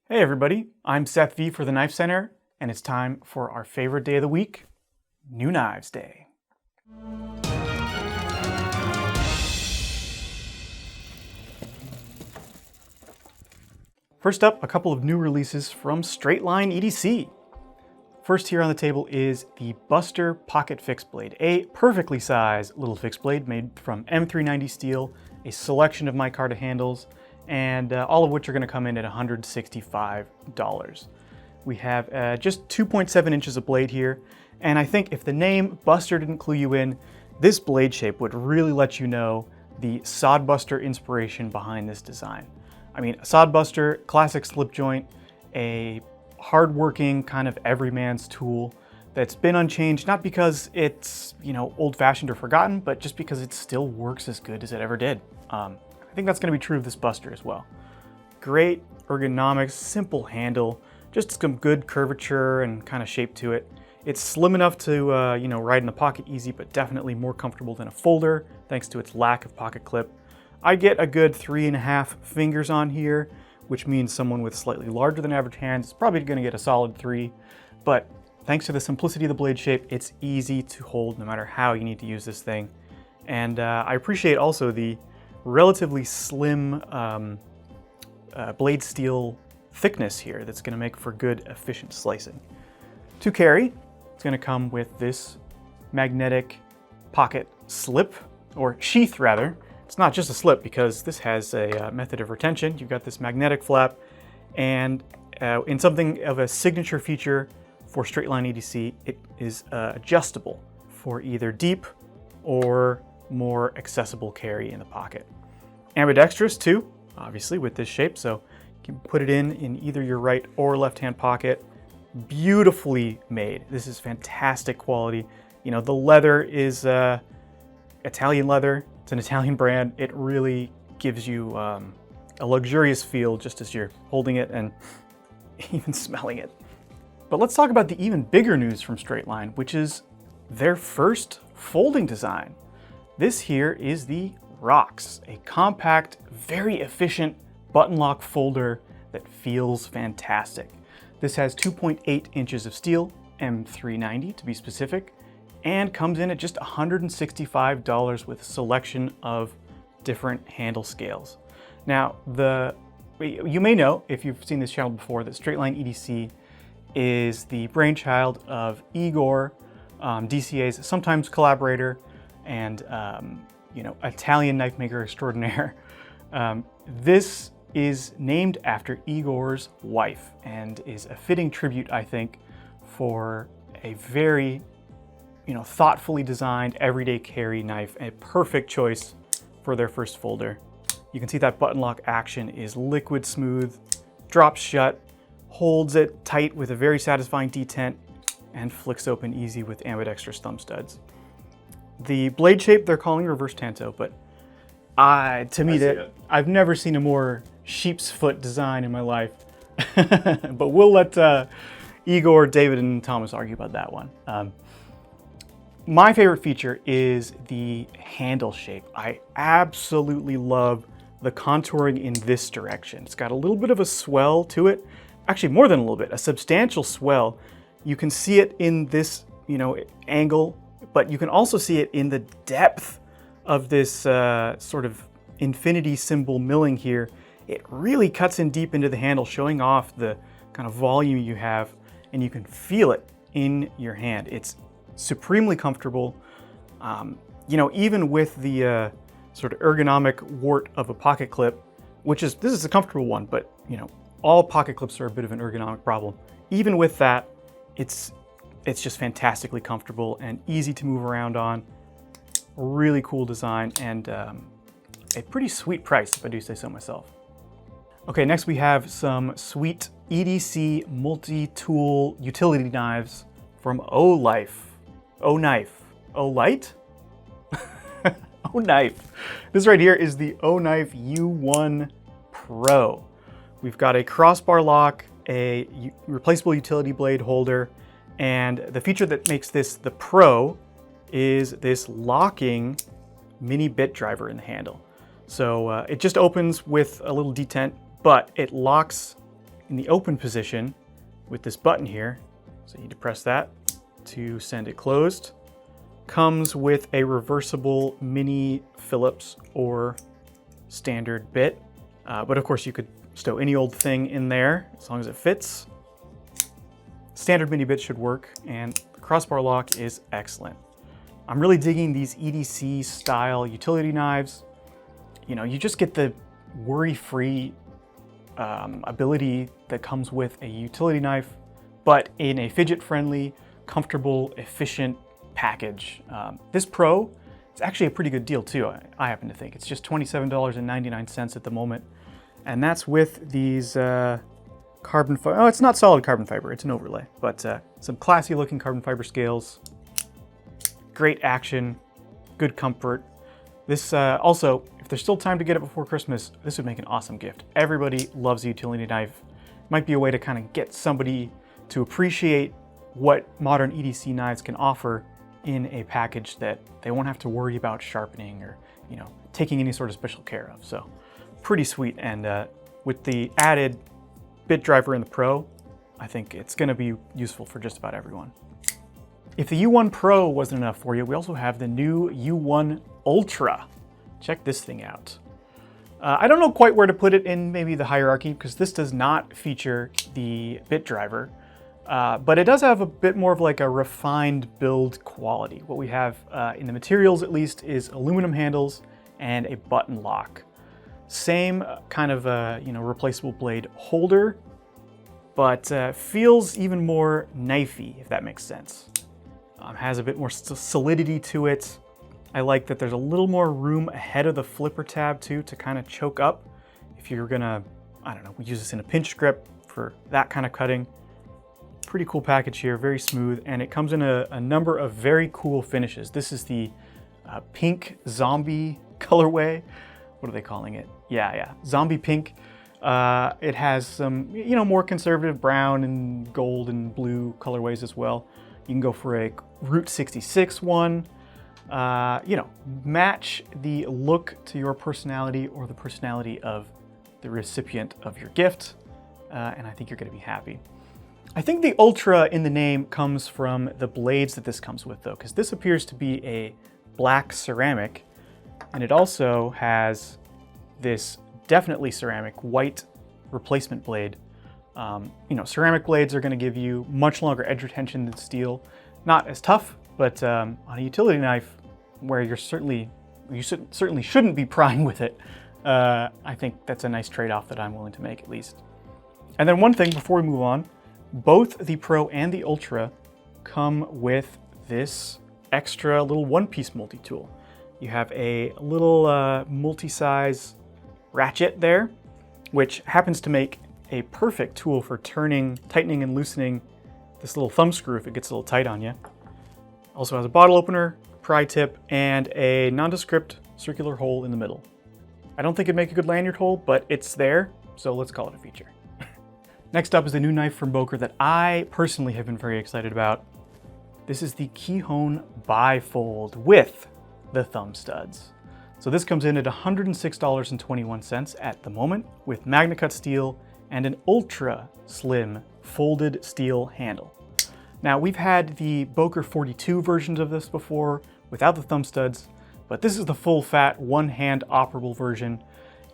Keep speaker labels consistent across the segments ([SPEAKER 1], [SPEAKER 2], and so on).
[SPEAKER 1] Hey everybody, I'm Seth V for the Knife Center, and it's time for our favorite day of the week, New Knives Day. First up, a couple of new releases from Straightline EDC. First here on the table is the Buster Pocket Fixed Blade, a perfectly sized little fixed blade made from M390 steel, a selection of micarta handles, and all of which are going to come in at $165. We have just 2.7 inches of blade here, and I think if the name Buster didn't clue you in, this blade shape would really let you know the Sodbuster inspiration behind this design. I mean, Sodbuster, classic slip joint, a hard-working kind of everyman's tool that's been unchanged, not because it's, old-fashioned or forgotten, but just because it still works as good as it ever did. I think that's going to be true of this Buster as well. Great ergonomics, simple handle, just some good curvature and kind of shape to it. It's slim enough to ride in the pocket easy, but definitely more comfortable than a folder thanks to its lack of pocket clip. I get a good 3.5 fingers on here, which means someone with slightly larger than average hands is probably going to get a solid 3. But thanks to the simplicity of the blade shape, it's easy to hold no matter how you need to use this thing. And I appreciate also the relatively slim blade steel thickness here that's going to make for good, efficient slicing. To carry, it's going to come with this magnetic pocket slip, or sheath rather. It's not just a slip because this has a method of retention. You've got this magnetic flap, and in something of a signature feature for Straightline EDC, it is adjustable for either deep or more accessible carry in the pocket. Ambidextrous too, obviously with this shape, so you can put it in either your right or left hand pocket. Beautifully made. This is fantastic quality. The leather is Italian leather. It's an Italian brand. It really gives you a luxurious feel just as you're holding it and even smelling it. But let's talk about the even bigger news from Straightline, which is their first folding design. This here is the ROX, a compact, very efficient button lock folder that feels fantastic. This has 2.8 inches of steel, M390 to be specific, and comes in at just $165 with a selection of different handle scales. Now, you may know, if you've seen this channel before, that Straightline EDC is the brainchild of Igor, DCA's sometimes collaborator, and Italian knife maker extraordinaire. This is named after Igor's wife and is a fitting tribute, I think, for a very thoughtfully designed everyday carry knife, a perfect choice for their first folder. You can see that button lock action is liquid smooth, drops shut, holds it tight with a very satisfying detent, and flicks open easy with ambidextrous thumb studs. The blade shape they're calling reverse tanto, but I've never seen a more sheep's foot design in my life. But we'll let Igor, David, and Thomas argue about that one. My favorite feature is the handle shape. I absolutely love the contouring in this direction. It's got a little bit of a swell to it. Actually, more than a little bit, a substantial swell. You can see it in this, angle, but you can also see it in the depth of this sort of infinity symbol milling here. It really cuts in deep into the handle, showing off the kind of volume you have, and you can feel it in your hand. It's supremely comfortable. Even with the sort of ergonomic wart of a pocket clip, this is a comfortable one, but all pocket clips are a bit of an ergonomic problem. Even with that, it's just fantastically comfortable and easy to move around on. Really cool design and a pretty sweet price, if I do say so myself. Okay, next we have some sweet EDC multi-tool utility knives from Oknife. Oknife. Olight? Oknife. This right here is the Oknife U1 Pro. We've got a crossbar lock, a replaceable utility blade holder, and the feature that makes this the Pro is this locking mini bit driver in the handle. So it just opens with a little detent, but it locks in the open position with this button here. So you depress that to send it closed. Comes with a reversible mini Phillips or standard bit. But of course you could stow any old thing in there as long as it fits. Standard mini bit should work, and the crossbar lock is excellent. I'm really digging these EDC style utility knives. You know, you just get the worry-free ability that comes with a utility knife, but in a fidget-friendly, comfortable, efficient package. This Pro, it's actually a pretty good deal too, I happen to think. It's just $27.99 at the moment. And that's with these carbon fiber. Oh, it's not solid carbon fiber, it's an overlay, but some classy looking carbon fiber scales. Great action, good comfort. This also, if there's still time to get it before Christmas, this would make an awesome gift. Everybody loves a utility knife. Might be a way to kind of get somebody to appreciate what modern EDC knives can offer in a package that they won't have to worry about sharpening or, you know, taking any sort of special care of. So pretty sweet, and with the added bit driver in the Pro, I think it's going to be useful for just about everyone. If the U1 Pro wasn't enough for you, we also have the new U1 Ultra. Check this thing out. I don't know quite where to put it in maybe the hierarchy, because this does not feature the bit driver, but it does have a bit more of like a refined build quality. What we have in the materials at least is aluminum handles and a button lock. Same kind of you know, replaceable blade holder, but feels even more knifey, if that makes sense. Has a bit more solidity to it. I like that there's a little more room ahead of the flipper tab too to kind of choke up if you're gonna, I don't know, we use this in a pinch grip for that kind of cutting. Pretty cool package here, very smooth, and it comes in a number of very cool finishes. This is the pink zombie colorway. What are they calling it? Yeah, zombie pink. It has some, you know, more conservative brown and gold and blue colorways as well. You can go for a Route 66 one. You know, match the look to your personality or the personality of the recipient of your gift, and I think you're going to be happy. I think the Ultra in the name comes from the blades that this comes with, though, because this appears to be a black ceramic, and it also has this definitely ceramic white replacement blade. You know, ceramic blades are going to give you much longer edge retention than steel. Not as tough, but on a utility knife, where you certainly shouldn't be prying with it, I think that's a nice trade-off that I'm willing to make, at least. And then one thing before we move on, both the Pro and the Ultra come with this extra little one-piece multi-tool. You have a little multi-size ratchet there, which happens to make a perfect tool for turning, tightening, and loosening this little thumb screw if it gets a little tight on you. Also has a bottle opener, pry tip, and a nondescript circular hole in the middle. I don't think it'd make a good lanyard hole, but it's there, so let's call it a feature. Next up is a new knife from Boker that I personally have been very excited about. This is the Kihon Bifold with the thumb studs. So this comes in at $106.21 at the moment with Magna Cut steel and an ultra slim folded steel handle. Now, we've had the Boker 42 versions of this before without the thumb studs, but this is the full fat one hand operable version,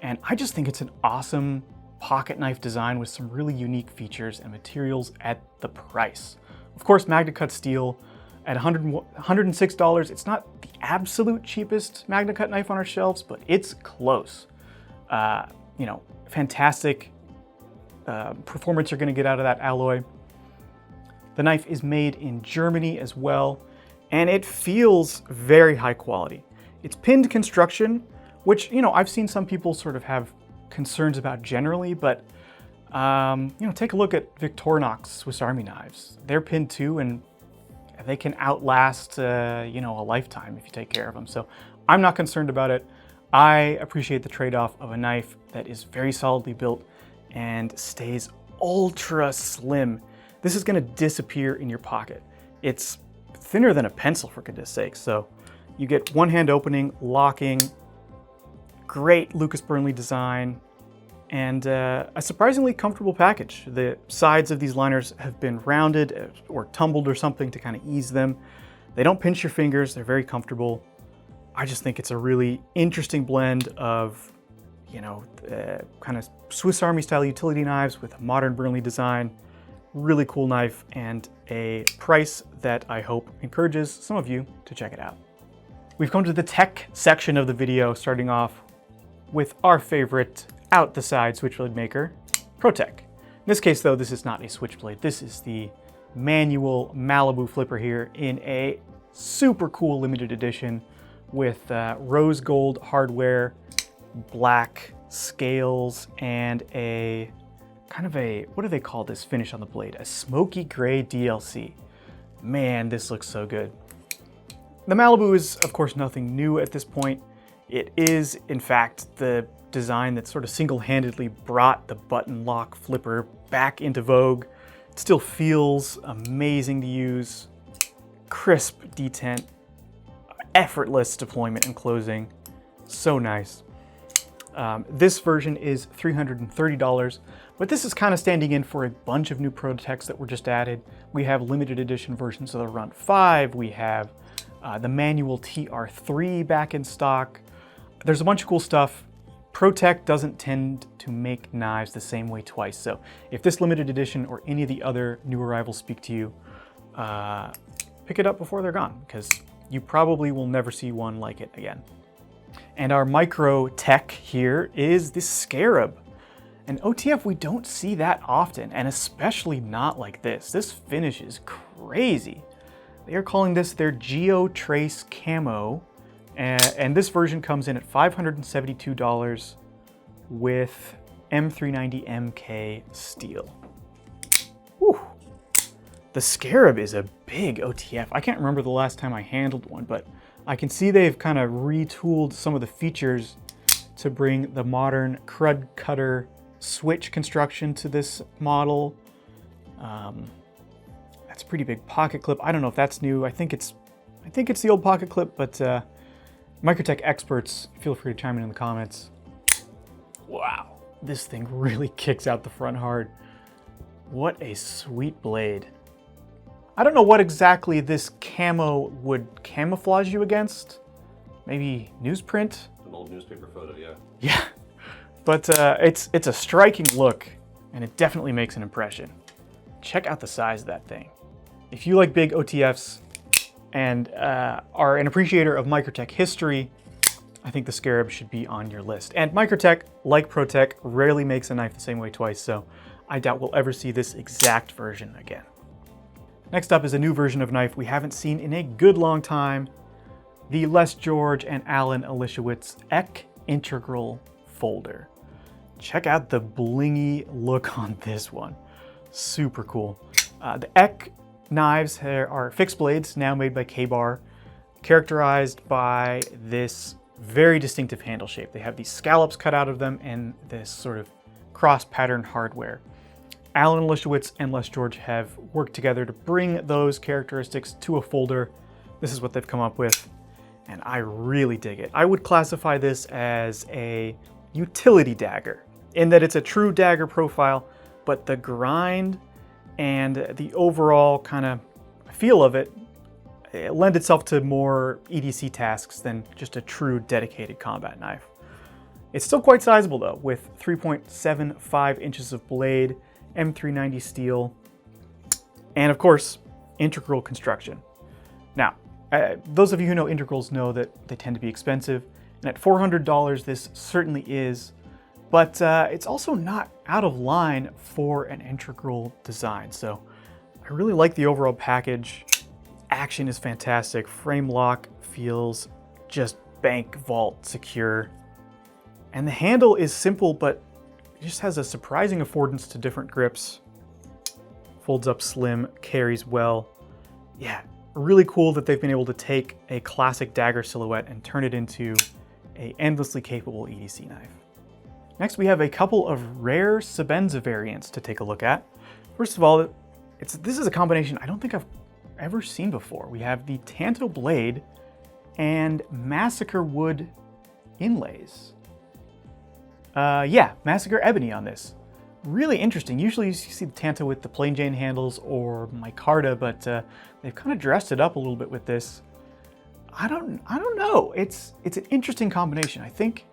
[SPEAKER 1] and I just think it's an awesome pocket knife design with some really unique features and materials at the price. Of course, Magna Cut steel at $106. It's not the absolute cheapest Magna Cut knife on our shelves, but it's close. You know, fantastic performance you're gonna get out of that alloy. The knife is made in Germany as well, and it feels very high quality. It's pinned construction, which, you know, I've seen some people sort of have concerns about generally, but you know, take a look at Victorinox Swiss Army knives. They're pinned too, and they can outlast you know, a lifetime if you take care of them. So I'm not concerned about it. I appreciate the trade-off of a knife that is very solidly built and stays ultra slim. This is gonna disappear in your pocket. It's thinner than a pencil, for goodness sakes. So you get one hand opening, locking, great Lucas Burnley design, and a surprisingly comfortable package. The sides of these liners have been rounded or tumbled or something to kind of ease them. They don't pinch your fingers, they're very comfortable. I just think it's a really interesting blend of, you know, kind of Swiss Army style utility knives with a modern Burnley design. Really cool knife and a price that I hope encourages some of you to check it out. We've come to the tech section of the video, starting off with our favorite out the side switchblade maker, ProTech. In this case though, this is not a switchblade. This is the manual Malibu flipper here in a super cool limited edition with rose gold hardware, black scales, and a kind of a, what do they call this finish on the blade? A smoky gray DLC. Man, this looks so good. The Malibu is, of course, nothing new at this point. It is, in fact, the design that sort of single-handedly brought the button lock flipper back into vogue. It still feels amazing to use. Crisp detent, effortless deployment and closing. So nice. This version is $330, but this is kind of standing in for a bunch of new ProTechs that were just added. We have limited edition versions of the Run 5. We have the manual TR3 back in stock. There's a bunch of cool stuff. ProTech doesn't tend to make knives the same way twice, so if this limited edition or any of the other new arrivals speak to you, pick it up before they're gone, because you probably will never see one like it again. And our Microtech here is the Scarab. An OTF we don't see that often, and especially not like this. This finish is crazy. They are calling this their Geotrace Camo, and this version comes in at $572 with M390 MK steel. Whew. The Scarab is a big OTF. I can't remember the last time I handled one, but I can see they've kind of retooled some of the features to bring the modern crud cutter switch construction to this model. That's a pretty big pocket clip. I don't know if that's new. I think it's the old pocket clip, but Microtech experts, feel free to chime in the comments. Wow, this thing really kicks out the front hard. What a sweet blade. I don't know what exactly this camo would camouflage you against. Maybe newsprint?
[SPEAKER 2] An old newspaper photo, yeah.
[SPEAKER 1] Yeah, but it's a striking look, and it definitely makes an impression. Check out the size of that thing. If you like big OTFs and are an appreciator of Microtech history, I think the Scarab should be on your list. And Microtech, like ProTech, rarely makes a knife the same way twice, so I doubt we'll ever see this exact version again. Next up is a new version of knife we haven't seen in a good long time, the Les George and Alan Elishewitz Ek Integral Folder. Check out the blingy look on this one. Super cool. The Ek knives are fixed blades, now made by K-Bar, characterized by this very distinctive handle shape. They have these scallops cut out of them and this sort of cross-pattern hardware. Alan Elishewitz and Les George have worked together to bring those characteristics to a folder. This is what they've come up with, and I really dig it. I would classify this as a utility dagger, in that it's a true dagger profile, but the grind and the overall kind of feel of it lend itself to more EDC tasks than just a true dedicated combat knife. It's still quite sizable though, with 3.75 inches of blade, M390 steel, and of course, integral construction. Now, those of you who know integrals know that they tend to be expensive, and at $400 this certainly is, but it's also not out of line for an integral design. So I really like the overall package. Action is fantastic. Frame lock feels just bank vault secure. And the handle is simple, but it just has a surprising affordance to different grips. Folds up slim, carries well. Yeah, really cool that they've been able to take a classic dagger silhouette and turn it into an endlessly capable EDC knife. Next, we have a couple of rare Sebenza variants to take a look at. First of all, this is a combination I don't think I've ever seen before. We have the Tanto blade and Massacre wood inlays. Yeah, Massacre Ebony on this. Really interesting. Usually you see the Tanto with the plain Jane handles or micarta, but they've kind of dressed it up a little bit with this. I don't know. It's an interesting combination. I think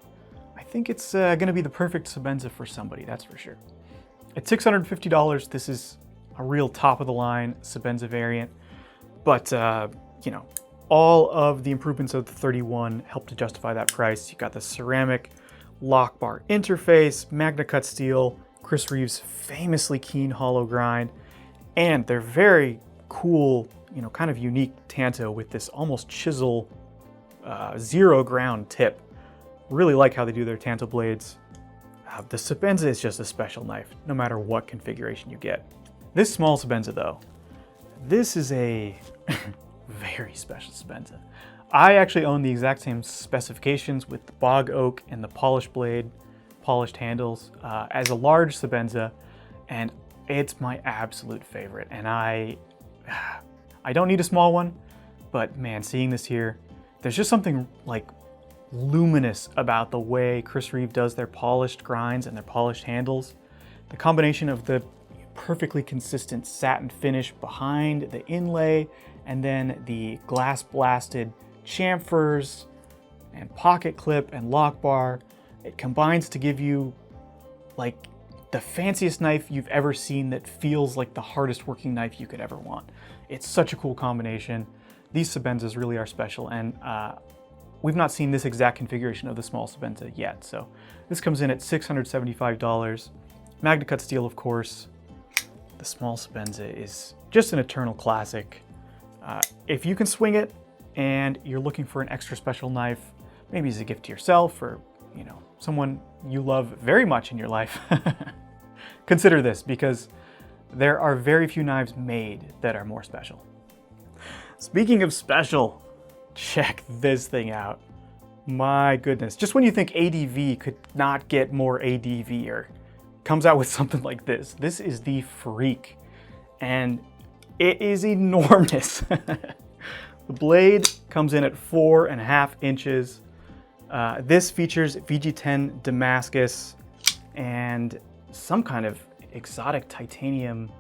[SPEAKER 1] it's going to be the perfect Sebenza for somebody, that's for sure. At $650, this is a real top-of-the-line Sebenza variant, but, you know, all of the improvements of the 31 help to justify that price. You got the ceramic lock bar interface, Magna Cut steel, Chris Reeve's famously keen hollow grind, and they're very cool, you know, kind of unique Tanto with this almost chisel zero ground tip. Really like how they do their Tanto blades. The Sebenza is just a special knife, no matter what configuration you get. This small Sebenza though, this is a very special Sebenza. I actually own the exact same specifications with the bog oak and the polished blade, polished handles as a large Sebenza, and it's my absolute favorite. And I don't need a small one, but man, seeing this here, there's just something like luminous about the way Chris Reeve does their polished grinds and their polished handles. The combination of the perfectly consistent satin finish behind the inlay and then the glass blasted chamfers and pocket clip and lock bar, it combines to give you like the fanciest knife you've ever seen that feels like the hardest working knife you could ever want. It's such a cool combination. These Sebenzas really are special, and we've not seen this exact configuration of the small Sebenza yet. So this comes in at $675. Magna Cut steel, of course. The small Sebenza is just an eternal classic. If you can swing it and you're looking for an extra special knife, maybe as a gift to yourself or, you know, someone you love very much in your life, consider this, because there are very few knives made that are more special. Speaking of special, check this thing out. My goodness, just when you think ADV could not get more ADV-er, comes out with something like this. This is the Freak, and it is enormous. The blade comes in at 4.5 inches. This features VG10 Damascus and some kind of exotic titanium,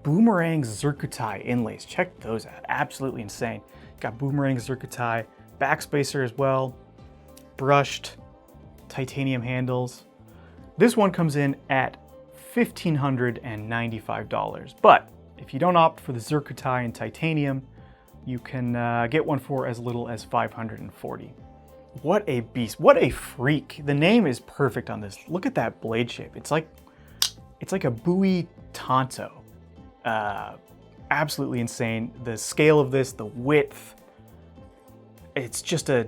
[SPEAKER 1] boomerang zircutai inlays. Check those out, absolutely insane. Got boomerang zircutai, backspacer as well, brushed titanium handles. This one comes in at $1,595, but if you don't opt for the zircutai and titanium, you can get one for as little as $540. What a beast, what a freak. The name is perfect on this. Look at that blade shape. It's like a Bowie Tanto. Absolutely insane. The scale of this, the width, it's just a,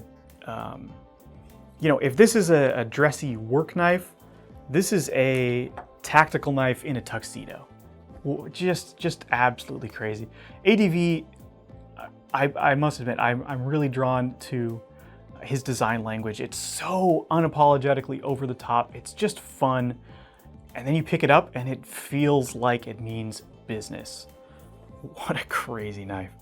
[SPEAKER 1] you know, if this is a dressy work knife, this is a tactical knife in a tuxedo. Just absolutely crazy. ADV, I must admit, I'm really drawn to his design language. It's so unapologetically over the top. It's just fun. And then you pick it up and it feels like it means business. What a crazy knife.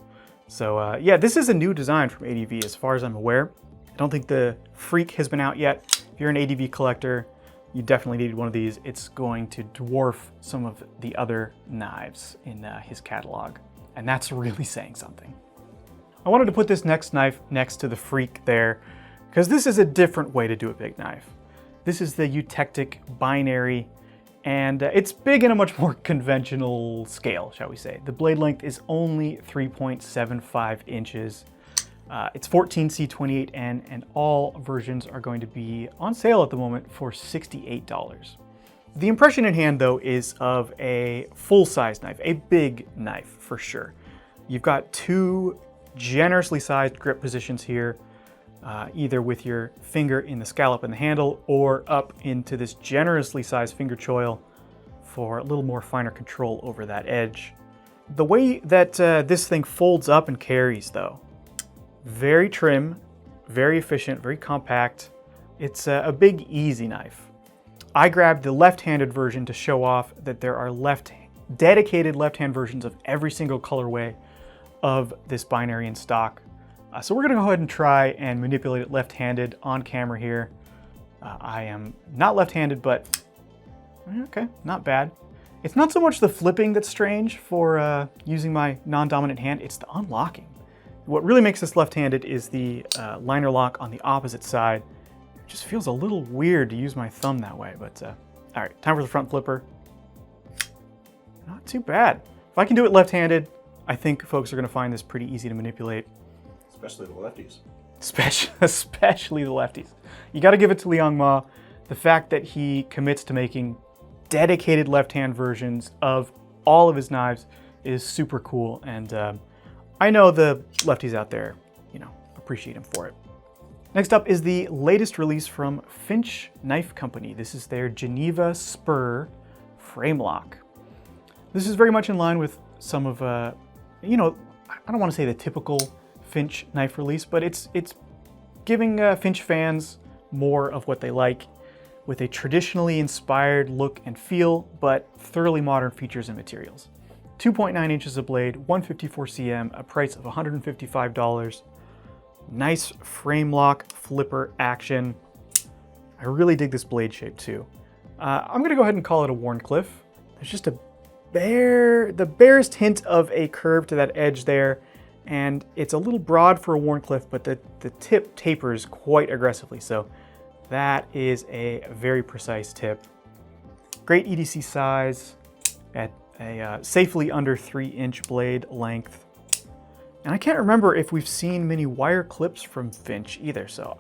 [SPEAKER 1] So yeah, this is a new design from ADV as far as I'm aware. I don't think the Freak has been out yet. If you're an ADV collector, you definitely need one of these. It's going to dwarf some of the other knives in his catalog. And that's really saying something. I wanted to put this next knife next to the Freak there, because this is a different way to do a big knife. This is the Eutektik binary, and it's big in a much more conventional scale, shall we say. The blade length is only 3.75 inches. It's 14C28N, and all versions are going to be on sale at the moment for $68. The impression in hand, though, is of a full-size knife, a big knife for sure. You've got two generously sized grip positions here, either with your finger in the scallop and the handle or up into this generously sized finger choil for a little more finer control over that edge. The way that this thing folds up and carries, though, very trim, very efficient, very compact. It's a big, easy knife. I grabbed the left-handed version to show off that there are dedicated left-hand versions of every single colorway of this binary in stock. So we're gonna go ahead and try and manipulate it left-handed on camera here. I am not left-handed, but okay, not bad. It's not so much the flipping that's strange for using my non-dominant hand, it's the unlocking. What really makes this left-handed is the liner lock on the opposite side. It just feels a little weird to use my thumb that way, but all right, time for the front flipper. Not too bad. If I can do it left-handed, I think folks are gonna find this pretty easy to manipulate.
[SPEAKER 2] Especially the lefties.
[SPEAKER 1] Especially the lefties. You gotta give it to Liong Ma. The fact that he commits to making dedicated left-hand versions of all of his knives is super cool, and I know the lefties out there, you know, appreciate him for it. Next up is the latest release from Finch Knife Company. This is their Geneva Spur frame lock. This is very much in line with some of, you know, I don't want to say the typical Finch knife release, but it's giving Finch fans more of what they like, with a traditionally inspired look and feel, but thoroughly modern features and materials. 2.9 inches of blade, 154 cm, a price of $155. Nice frame lock flipper action. I really dig this blade shape too. I'm gonna go ahead and call it a Wharncliffe. There's just the barest hint of a curve to that edge there, and it's a little broad for a Wharncliffe, but the tip tapers quite aggressively, so that is a very precise tip. Great EDC size at a safely under 3-inch blade length. And I can't remember if we've seen many wire clips from Finch either, so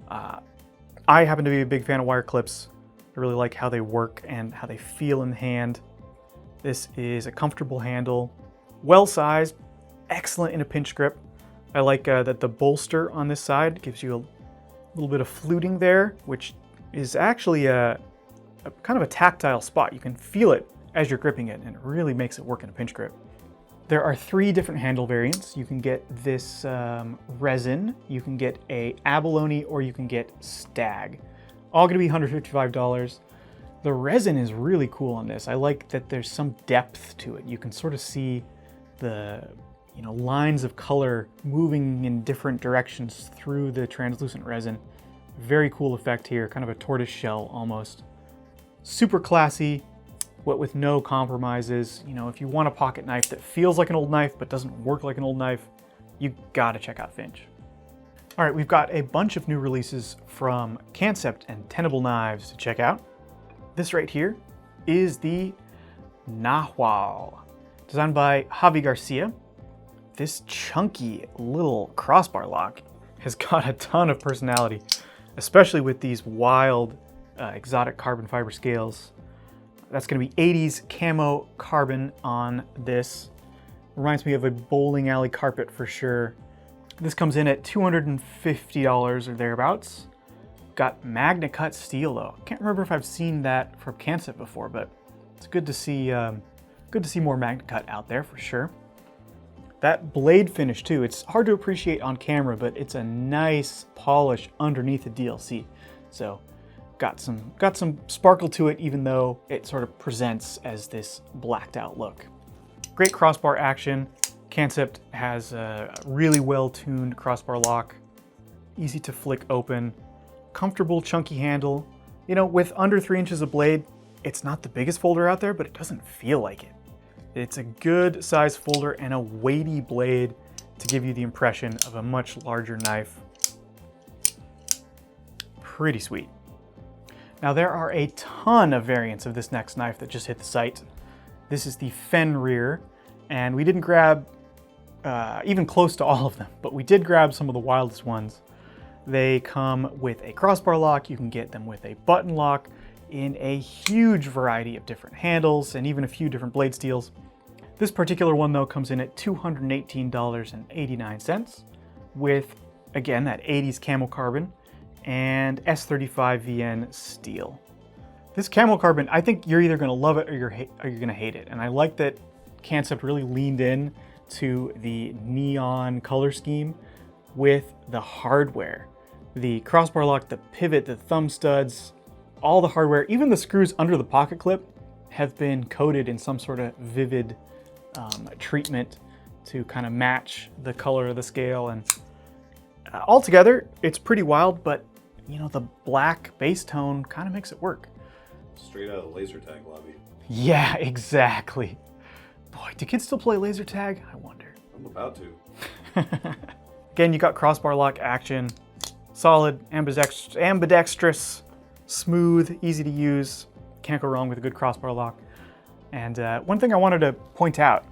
[SPEAKER 1] I happen to be a big fan of wire clips. I really like how they work and how they feel in the hand. This is a comfortable handle, well-sized, excellent in a pinch grip. I like that the bolster on this side gives you a little bit of fluting there, which is actually a kind of a tactile spot. You can feel it as you're gripping it, and it really makes it work in a pinch grip. There are 3 different handle variants. You can get this resin, you can get a abalone, or you can get stag. All gonna be $155. The resin is really cool on this. I like that there's some depth to it. You can sort of see the lines of color moving in different directions through the translucent resin. Very cool effect here, kind of a tortoise shell almost. Super classy, what with no compromises. You know, if you want a pocket knife that feels like an old knife but doesn't work like an old knife, you gotta check out Finch. All right, we've got a bunch of new releases from Kansept and Tenable knives to check out. This right here is the Nahual, designed by Javi Garcia. This chunky little crossbar lock has got a ton of personality, especially with these wild exotic carbon fiber scales. That's gonna be 80s camo carbon on this. Reminds me of a bowling alley carpet for sure. This comes in at $250 or thereabouts. Got Magna Cut steel though. Can't remember if I've seen that from Kansept before, but it's good to see more Magna Cut out there for sure. That blade finish too, it's hard to appreciate on camera, but it's a nice polish underneath the DLC. So got some sparkle to it, even though it sort of presents as this blacked out look. Great crossbar action. Kansept has a really well-tuned crossbar lock, easy to flick open, comfortable chunky handle. You know, with under 3 inches of blade, it's not the biggest folder out there, but it doesn't feel like it. It's a good size folder and a weighty blade to give you the impression of a much larger knife. Pretty sweet. Now there are a ton of variants of this next knife that just hit the site. This is the Fenrir, and we didn't grab even close to all of them, but we did grab some of the wildest ones. They come with a crossbar lock. You can get them with a button lock in a huge variety of different handles and even a few different blade steels. This particular one though comes in at $218.89 with, again, that 80s camo carbon and S35 VN steel. This camo carbon, I think you're either gonna love it or you're gonna hate it. And I like that Kansept really leaned in to the neon color scheme with the hardware. The crossbar lock, the pivot, the thumb studs, all the hardware, even the screws under the pocket clip have been coated in some sort of vivid treatment to kind of match the color of the scale. And altogether, it's pretty wild, but you know, the black base tone kind of makes it work.
[SPEAKER 2] Straight out of the laser tag lobby.
[SPEAKER 1] Yeah, exactly. Boy, do kids still play laser tag? I wonder.
[SPEAKER 2] I'm about to.
[SPEAKER 1] Again, you got crossbar lock action. Solid, ambidextrous, smooth, easy to use. Can't go wrong with a good crossbar lock. And one thing I wanted to point out,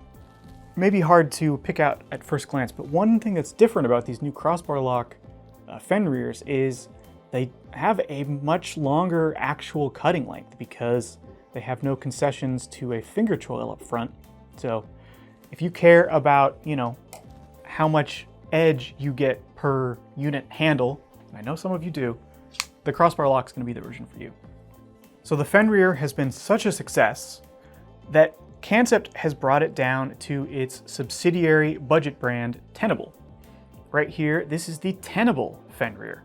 [SPEAKER 1] maybe hard to pick out at first glance, but one thing that's different about these new crossbar lock Fenrirs is they have a much longer actual cutting length because they have no concessions to a finger choil up front. So if you care about, you know, how much edge you get per unit handle, and I know some of you do, the crossbar lock is going to be the version for you. So the Fenrir has been such a success that Kansept has brought it down to its subsidiary budget brand, Tenable. Right here, this is the Tenable Fenrir.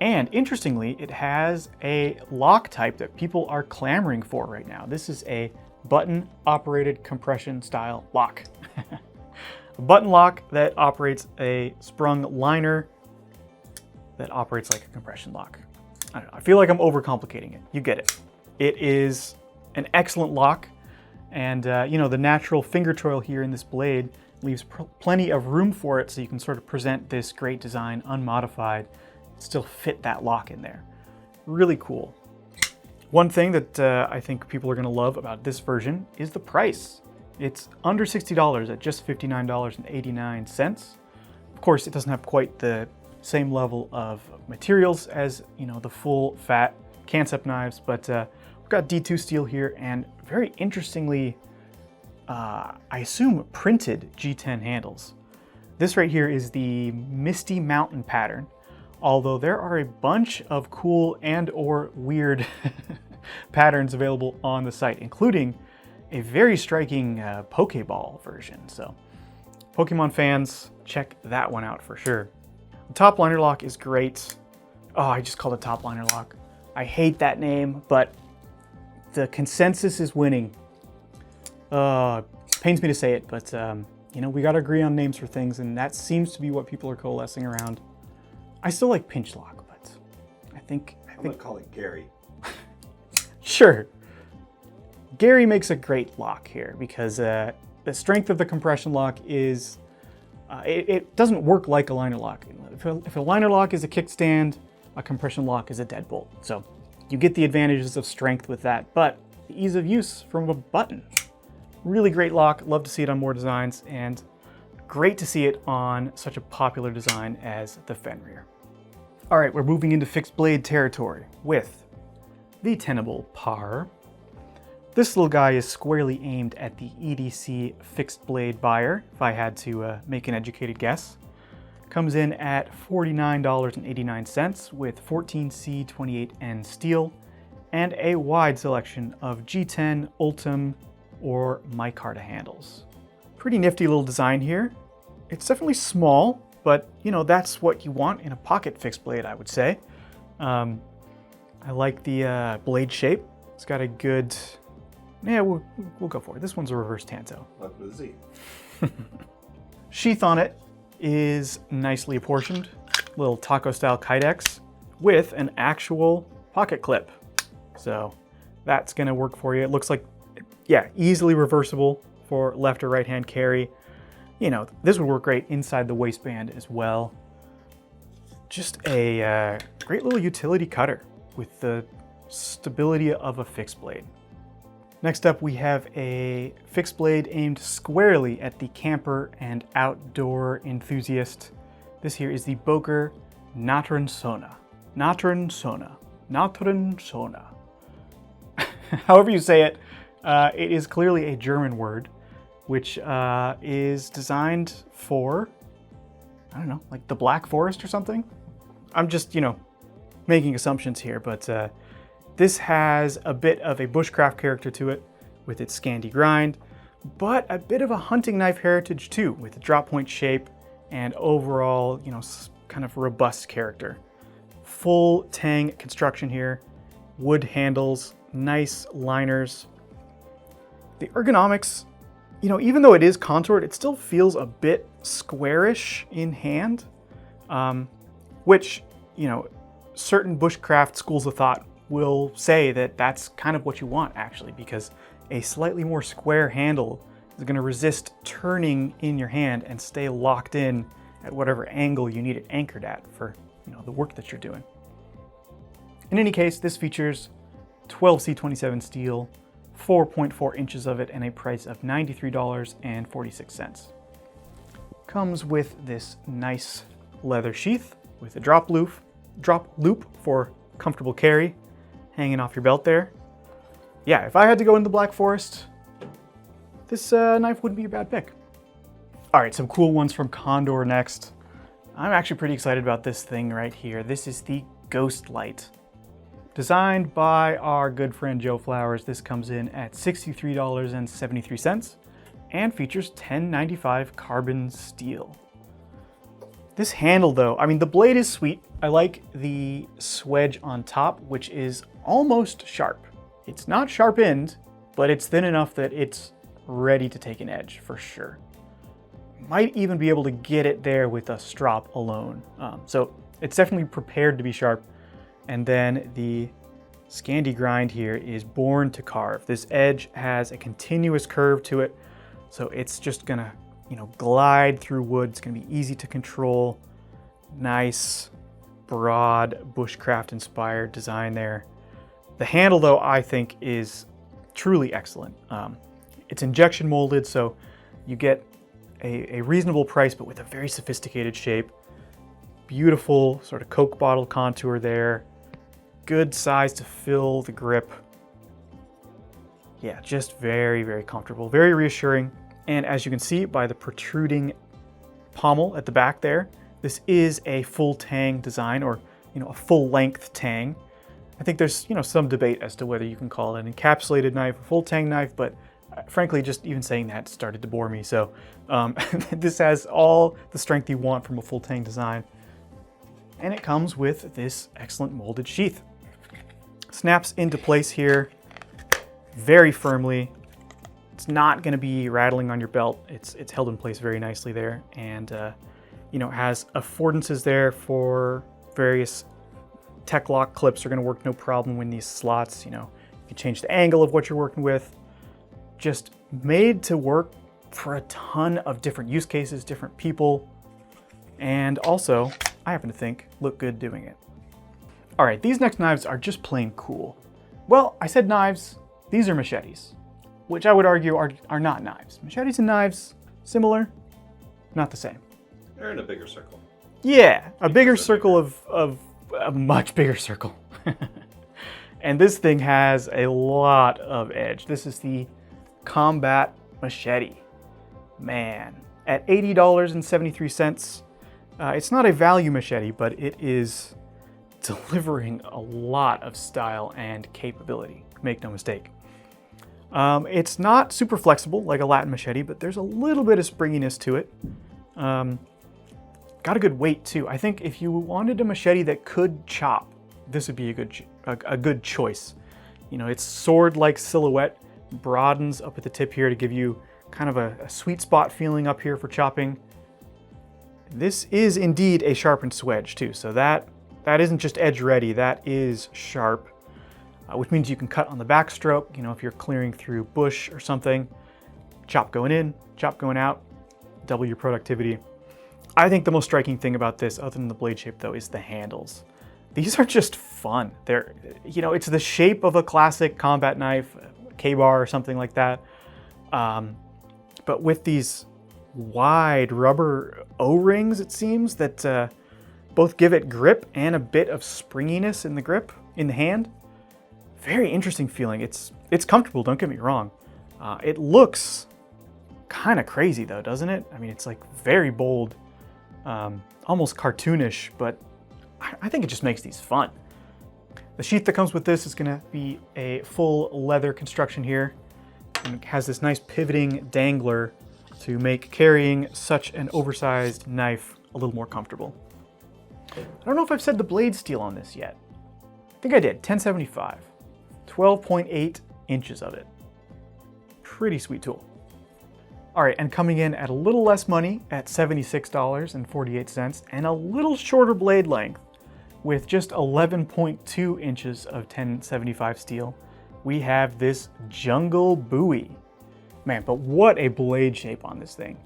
[SPEAKER 1] And interestingly, it has a lock type that people are clamoring for right now. This is a button-operated compression style lock. A button lock that operates a sprung liner that operates like a compression lock. I don't know, I feel like I'm overcomplicating it. You get it. It is an excellent lock, and you know, the natural finger choil here in this blade leaves plenty of room for it so you can sort of present this great design unmodified, still fit that lock in there. Really cool. One thing that I think people are gonna love about this version is the price. It's under $60 at just $59.89. Of course, it doesn't have quite the same level of materials as, you know, the full fat Kansept knives, but we've got D2 steel here and very interestingly, I assume printed G10 handles. This right here is the Misty Mountain pattern, although there are a bunch of cool and or weird patterns available on the site, including a very striking Pokeball version. So Pokemon fans, check that one out for sure. The top liner lock is great. Oh, I just called it top liner lock. I hate that name, but the consensus is winning. Pains me to say it, but you know, we gotta agree on names for things, and that seems to be what people are coalescing around. I still like pinch lock, but I think
[SPEAKER 2] I'm gonna call it Gary.
[SPEAKER 1] Sure. Gary makes a great lock here because the strength of the compression lock is, it doesn't work like a liner lock. If a liner lock is a kickstand, a compression lock is a deadbolt. So you get the advantages of strength with that, but the ease of use from a button. Really great lock, love to see it on more designs, and great to see it on such a popular design as the Fenrir. All right, we're moving into fixed blade territory with the Tenable Parr. This little guy is squarely aimed at the EDC fixed blade buyer, if I had to make an educated guess. Comes in at $49.89 with 14C 28N steel and a wide selection of G10, Ultim, or micarta handles. Pretty nifty little design here. It's definitely small, but you know, that's what you want in a pocket fixed blade, I would say. I like the blade shape. It's got a good, yeah, we'll go for it. This one's a reverse tanto.
[SPEAKER 2] Left with a Z.
[SPEAKER 1] Sheath on it is nicely apportioned. Little taco style kydex with an actual pocket clip. So that's gonna work for you. It looks like, yeah, easily reversible for left or right hand carry. You know, this would work great inside the waistband as well. Just a great little utility cutter with the stability of a fixed blade. Next up, we have a fixed blade aimed squarely at the camper and outdoor enthusiast. This here is the Boker Naturensohne. Naturensohne. However you say it, it is clearly a German word, which is designed for, I don't know, like the Black Forest or something? I'm just, you know, making assumptions here, but this has a bit of a bushcraft character to it with its Scandi grind, but a bit of a hunting knife heritage too, with the drop point shape and overall, you know, kind of robust character. Full tang construction here, wood handles, nice liners. The ergonomics, you know, even though it is contoured, it still feels a bit squarish in hand, which, you know, certain bushcraft schools of thought will say that that's kind of what you want actually, because a slightly more square handle is going to resist turning in your hand and stay locked in at whatever angle you need it anchored at for, the work that you're doing. In any case, this features 12C27 steel, 4.4 inches of it, and a price of $93.46. Comes with this nice leather sheath with a drop loop for comfortable carry, hanging off your belt there. Yeah, if I had to go into the Black Forest, this knife wouldn't be a bad pick. All right, some cool ones from Condor next. I'm actually pretty excited about this thing right here. This is the Ghostlight. Designed by our good friend Joe Flowers, this comes in at $63.73 and features 1095 carbon steel. This handle though, the blade is sweet. I like the swedge on top, which is almost sharp. It's not sharp end, but it's thin enough that it's ready to take an edge for sure. Might even be able to get it there with a strop alone. So it's definitely prepared to be sharp. And then the Scandi grind here is born to carve. This edge has a continuous curve to it, so it's just gonna, glide through wood. It's gonna be easy to control. Nice, broad, bushcraft inspired design there. The handle though, I think is truly excellent. It's injection molded, so you get a reasonable price, but with a very sophisticated shape. Beautiful sort of Coke bottle contour there. Good size to fill the grip. Yeah, just very, very comfortable, very reassuring. And as you can see by the protruding pommel at the back there, this is a full tang design, or a full length tang. I think there's some debate as to whether you can call it an encapsulated knife or full tang knife, but frankly, just even saying that started to bore me. So this has all the strength you want from a full tang design. And it comes with this excellent molded sheath. Snaps into place here very firmly. It's not going to be rattling on your belt. It's held in place very nicely there, and it has affordances there for various tech lock clips. Are going to work no problem in these slots. You can change the angle of what you're working with. Just made to work for a ton of different use cases, different people, and also, I happen to think, look good doing it. All right, these next knives are just plain cool. Well, I said knives, these are machetes, which I would argue are not knives. Machetes and knives, similar, not the same.
[SPEAKER 2] They're in a bigger circle.
[SPEAKER 1] Yeah, a bigger circle of a much bigger circle. And this thing has a lot of edge. This is the Combat Machete. Man, at $80.73, it's not a value machete, but it is delivering a lot of style and capability, make no mistake. It's not super flexible like a Latin machete, but there's a little bit of springiness to it. Got a good weight too. I think if you wanted a machete that could chop, this would be a good choice. Its sword-like silhouette broadens up at the tip here to give you kind of a sweet spot feeling up here for chopping. This is indeed a sharpened swedge too, so that isn't just edge ready, that is sharp, which means you can cut on the backstroke, if you're clearing through bush or something. Chop going in, chop going out, double your productivity. I think the most striking thing about this, other than the blade shape though, is the handles. These are just fun. They're, it's the shape of a classic combat knife, K-bar or something like that, but with these wide rubber O-rings, it seems, that both give it grip and a bit of springiness in the grip, in the hand. Very interesting feeling. It's comfortable, don't get me wrong. It looks kind of crazy though, doesn't it? It's like very bold, almost cartoonish, but I think it just makes these fun. The sheath that comes with this is gonna be a full leather construction here, and it has this nice pivoting dangler to make carrying such an oversized knife a little more comfortable. I don't know if I've said the blade steel on this yet. I think I did, 1075. 12.8 inches of it. Pretty sweet tool. All right, and coming in at a little less money at $76.48 and a little shorter blade length with just 11.2 inches of 1075 steel, we have this jungle Bowie. Man, but what a blade shape on this thing.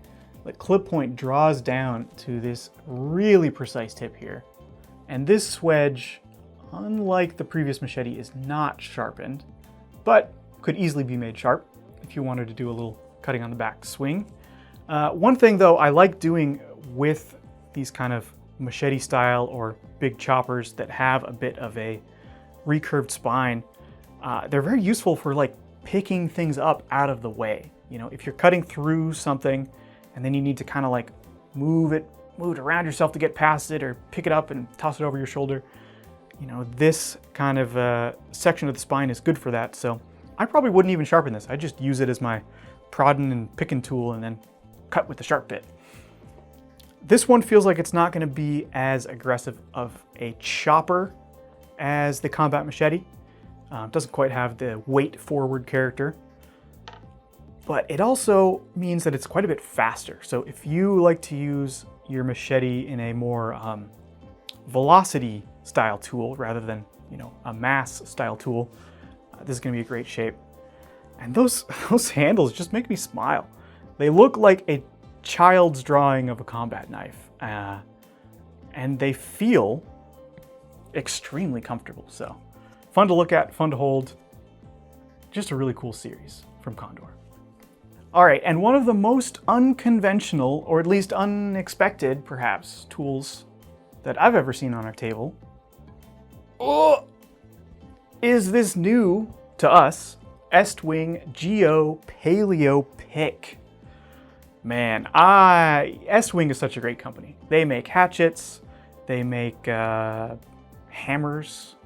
[SPEAKER 1] The clip point draws down to this really precise tip here. And this swedge, unlike the previous machete, is not sharpened, but could easily be made sharp if you wanted to do a little cutting on the back swing. One thing though I like doing with these kind of machete style or big choppers that have a bit of a recurved spine, they're very useful for like picking things up out of the way. You know, if you're cutting through something and then you need to kind of like move it around yourself to get past it, or pick it up and toss it over your shoulder, you know, this kind of section of the spine is good for that. So I probably wouldn't even sharpen this. I just use it as my prodding and picking tool and then cut with the sharp bit. This one feels like it's not going to be as aggressive of a chopper as the combat machete. Doesn't quite have the weight forward character, but it also means that it's quite a bit faster. So if you like to use your machete in a more velocity style tool rather than, you know, a mass style tool, this is going to be a great shape. And those handles just make me smile. They look like a child's drawing of a combat knife, and they feel extremely comfortable. So fun to look at, fun to hold. Just a really cool series from Condor. All right, and one of the most unconventional, or at least unexpected, perhaps, tools that I've ever seen on our table is this new, to us, Estwing Geo Paleo pick. Man, Estwing is such a great company. They make hatchets, they make hammers,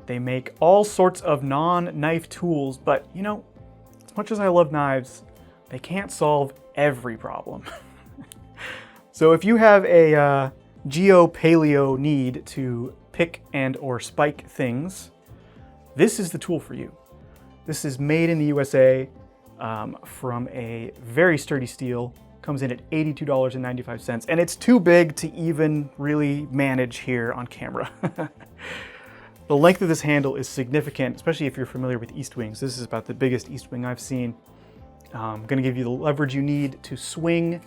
[SPEAKER 1] they make all sorts of non-knife tools, but you know, as much as I love knives, they can't solve every problem. So if you have a Geo Paleo need to pick and or spike things, this is the tool for you. This is made in the USA from a very sturdy steel. Comes in at $82.95, and it's too big to even really manage here on camera. The length of this handle is significant, especially if you're familiar with Estwings. This is about the biggest Estwing I've seen. Gonna give you the leverage you need to swing,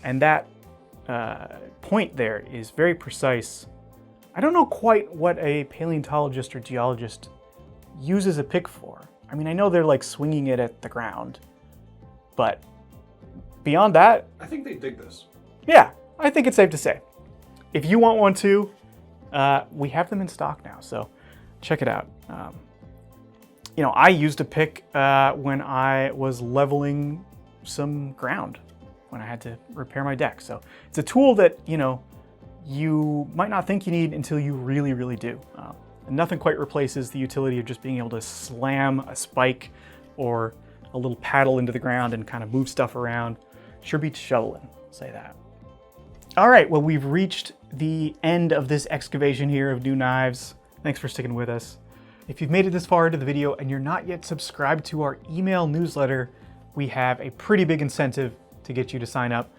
[SPEAKER 1] and that point there is very precise. I don't know quite what a paleontologist or geologist uses a pick for. I mean, I know they're like swinging it at the ground, but beyond that,
[SPEAKER 2] I think they dig this.
[SPEAKER 1] Yeah, I think it's safe to say. If you want one too, we have them in stock now, so check it out. You know, I used a pick when I was leveling some ground, when I had to repair my deck. So it's a tool that, you know, you might not think you need until you really, really do. And nothing quite replaces the utility of just being able to slam a spike or a little paddle into the ground and kind of move stuff around. Sure beats shoveling, I'll say that. All right, well, we've reached the end of this excavation here of new knives. Thanks for sticking with us. If you've made it this far into the video and you're not yet subscribed to our email newsletter, we have a pretty big incentive to get you to sign up.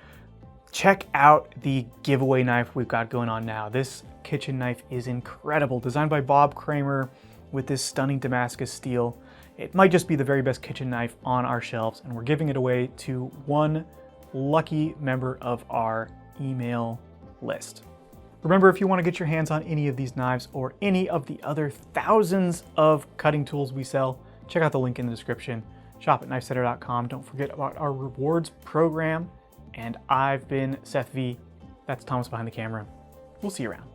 [SPEAKER 1] Check out the giveaway knife we've got going on now. This kitchen knife is incredible, designed by Bob Kramer with this stunning Damascus steel. It might just be the very best kitchen knife on our shelves, and we're giving it away to one lucky member of our email list. Remember, if you want to get your hands on any of these knives or any of the other thousands of cutting tools we sell, check out the link in the description. Shop at KnifeCenter.com. Don't forget about our rewards program. And I've been Seth V. That's Thomas behind the camera. We'll see you around.